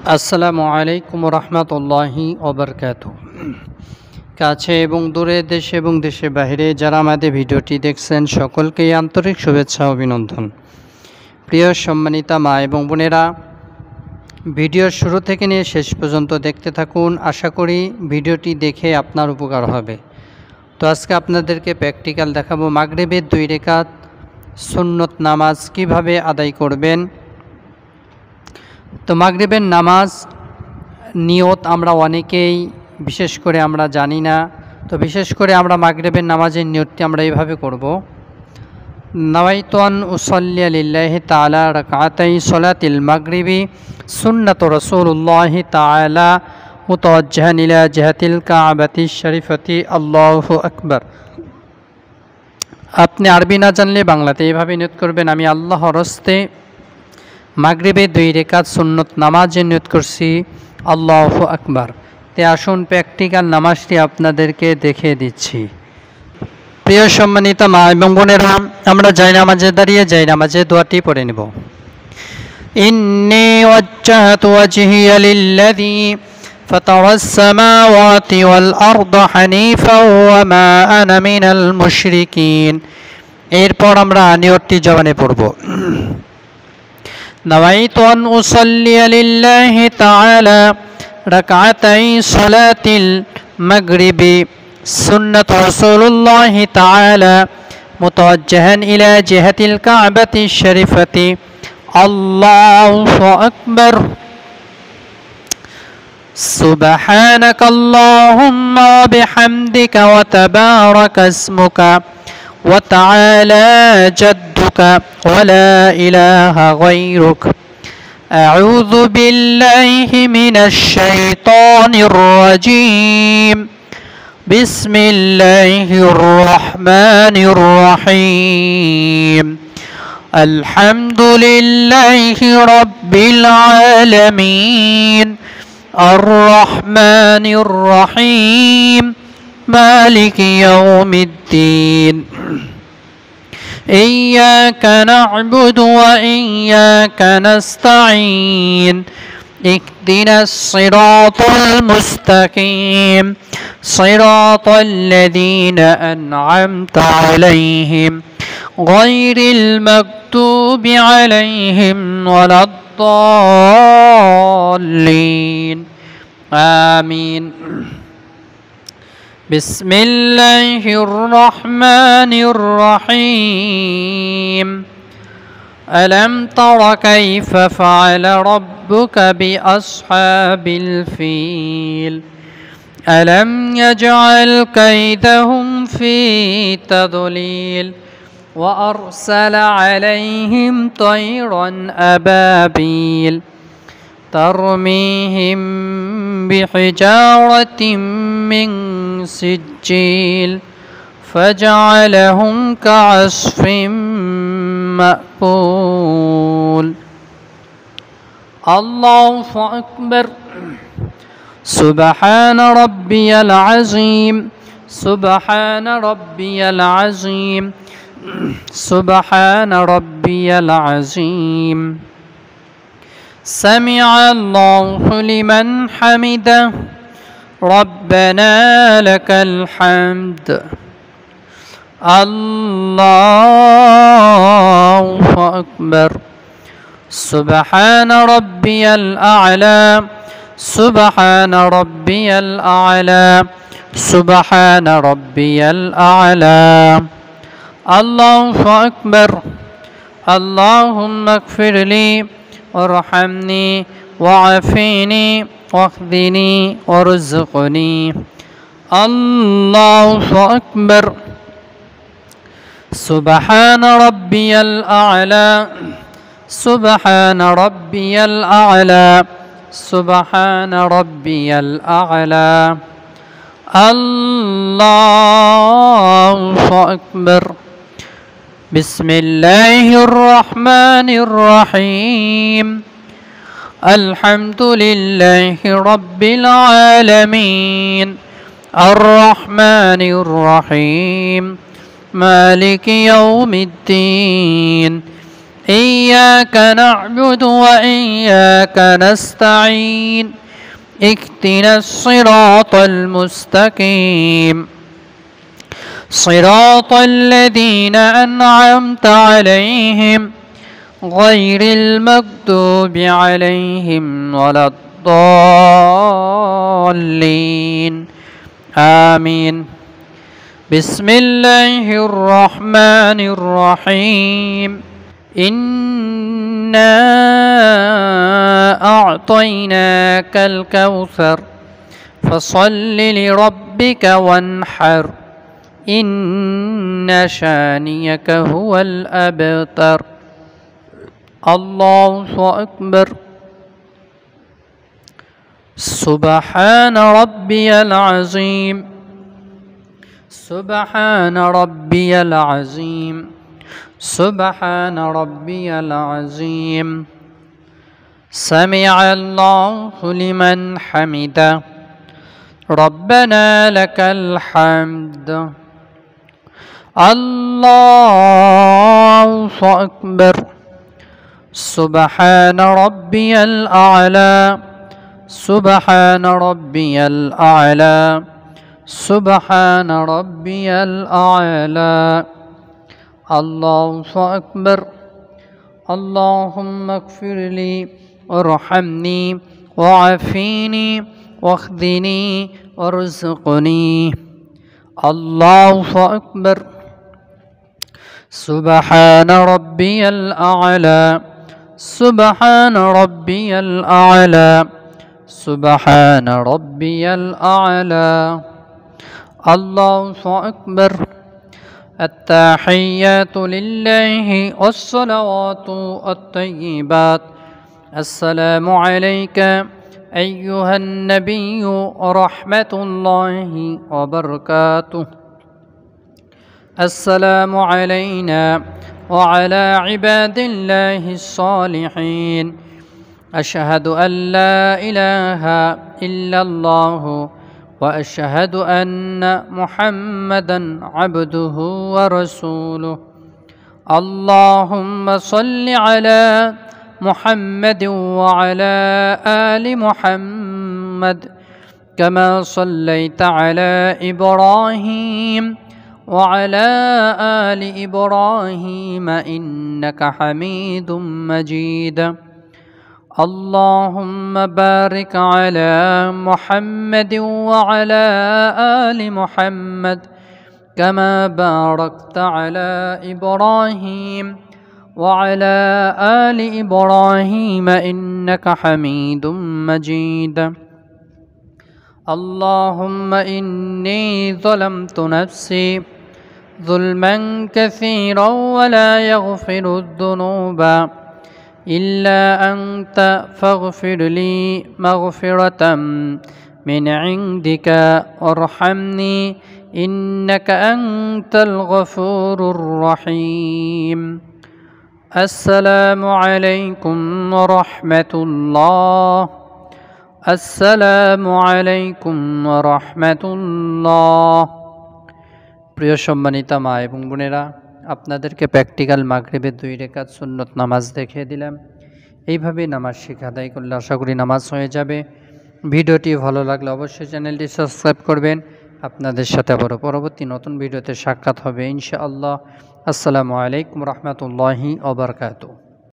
আসসালামু আলাইকুম রহমতুল্লাহি ওবরকাতুহু। কাছে এবং দূরে, দেশে এবং দেশের বাইরে যারা আমাদের ভিডিওটি দেখছেন সকলকেই আন্তরিক শুভেচ্ছা ও অভিনন্দন। প্রিয় সম্মানিতা মা এবং বোনেরা, ভিডিওর শুরু থেকে নিয়ে শেষ পর্যন্ত দেখতে থাকুন। আশা করি ভিডিওটি দেখে আপনার উপকার হবে। তো আজকে আপনাদেরকে প্র্যাকটিক্যাল দেখাবো মাগরিবের 2 রাকাত সুন্নত নামাজ কিভাবে আদায় করবেন। তো মাগরিবের নামাজ নিয়ত আমরা অনেকেই বিশেষ করে আমরা জানি না। তো বিশেষ করে আমরা মাগরিবের নামাজের নিয়তটি আমরা এইভাবে করব। নাওয়াইতু আন উসাল্লিয়া লিল্লাহি তাআলা রাকাতাই সালাতিল মাগরিবি সুন্নাতু রাসূলুল্লাহি তাআলা মুতাওয়াজ্জিহান ইলা জিহাতিল কাবাতি শরীফাতি আল্লাহু আকবার। আপনি আরবি না জানলে বাংলাতে এইভাবে নিয়ত করবেন, আমি আল্লাহর হস্তে মাগরিবে 2 রাকাত সুন্নত নামাজের নিয়ত করছি, আল্লাহু আকবার। তে আসুন প্র্যাকটিক্যাল নামাজটি আপনাদেরকে দেখিয়ে দিচ্ছি। প্রিয় সম্মানিত মা এবং বোনেরা, আমরা জায়নামাজে দাঁড়িয়ে জায়নামাজে দোয়াটি পড়ে নেব। ইন্নী ওয়াজ্জাহতু ওয়াজহিয়া লিল্লাযী ফাতারাস সামাওয়াতি ওয়াল আরদা হানিফাও ওয়া মা আনা মিনাল মুশরিকিন। এরপর আমরা নিয়তটি জবানে পড়ব। নাওয়াইতু আন উসাল্লিয়া লিল্লাহি তাআলা রাকাতাই সালাতিল মাগরিবি সুন্নাতু রাসূলুল্লাহি তাআলা মুতাওয়াজ্জিহান ইলা জিহাতিল কাবাতি শরীফাতি আল্লাহু আকবার। সুবহানাকাল্লাহুম্মা ওয়া বিহামদিকা ওয়া তাবারাকা ইসমুকা ওয়া তাআলা জাদ্দুকা ওয়া লা ইলাহা গায়রুক। أعوذ بالله من الشيطان الرجيم. بسم الله الرحمن الرحيم. الحمد لله رب العالمين الرحمن الرحيم مالك يوم الدين. إياك نعبد وإياك نستعين. اهدنا الصراط المستقيم صراط الذين أنعمت عليهم غير المغضوب عليهم ولا الضالين آمين. بسم الله الرحمن الرحيم. ألم تر كيف فعل ربك بأصحاب الفيل. ألم يجعل كيدهم في تضليل وأرسل عليهم طيرا أبابيل ترميهم بحجارة من سجيل فجعلهم كعصف مأكول. الله أكبر. سبحان ربي العظيم سبحان ربي العظيم سبحان ربي العظيم. سمع الله لمن حمده ربنا لك الحمد. الله أكبر. سبحان ربي الأعلى سبحان ربي الأعلى سبحان ربي الأعلى. الله أكبر. اللهم اغفر لي وارحمني وعافني واهدني وارزقني. الله أكبر. سبحان ربي الأعلى سبحان ربي الأعلى سبحان ربي الأعلى. الله أكبر. بسم الله الرحمن الرحيم. الحمد لله رب العالمين الرحمن الرحيم مالك يوم الدين. إياك نعبد وإياك نستعين اهدنا الصراط المستقيم صراط الذين أنعمت عليهم غير المغضوب عليهم ولا الضالين آمين بسم الله الرحمن الرحيم إنا أعطيناك الكوثر فصل لربك وانحر إن شانيك هو الأبتر الله أكبر سبحان ربي العظيم سبحان ربي العظيم سبحان ربي العظيم سمع الله لمن حمده ربنا لك الحمد الله أكبر سبحان ربي الأعلى سبحان ربي الأعلى سبحان ربي الأعلى الله أكبر اللهم اغفر لي وارحمني وعافيني واخذني وارزقني الله أكبر سبحان ربي الأعلى سبحان ربي الأعلى سبحان ربي الأعلى الله أكبر التحيات لله والصلوات الطيبات السلام عليك أيها النبي ورحمة الله وبركاته السلام علينا وعلى عباد الله الصالحين أشهد أن لا إله إلا الله وأشهد أن محمدا عبده ورسوله اللهم صل على محمد وعلى آل محمد كما صليت على إبراهيم وعلى آل إبراهيم إنك حميد مجيد اللهم بارك على محمد وعلى آل محمد كما باركت على إبراهيم وعلى آل إبراهيم إنك حميد مجيد اللهم إني ظلمت نفسي ظلما كثيرا ولا يغفر الذنوب إلا أنت فاغفر لي مغفرة من عندك وارحمني إنك أنت الغفور الرحيم السلام عليكم ورحمة الله السلام عليكم ورحمة الله প্রিয় সম্মানিতা মা এবং বোনেরা আপনাদেরকে প্র্যাকটিক্যাল মাগরিবের 2 রাকাত সুন্নত নামাজ দেখিয়ে দিলাম এইভাবে নামাজ শিখা আদায় করলে আশা করি নামাজ হয়ে যাবে ভিডিওটি ভালো লাগলে অবশ্যই চ্যানেলটি সাবস্ক্রাইব করবেন আপনাদের সাথে আবার পরবর্তী নতুন ভিডিওতে সাক্ষাৎ হবে ইনশাআল্লাহ আসসালামু আলাইকুম রাহমাতুল্লাহি ওয়া বারাকাতুহু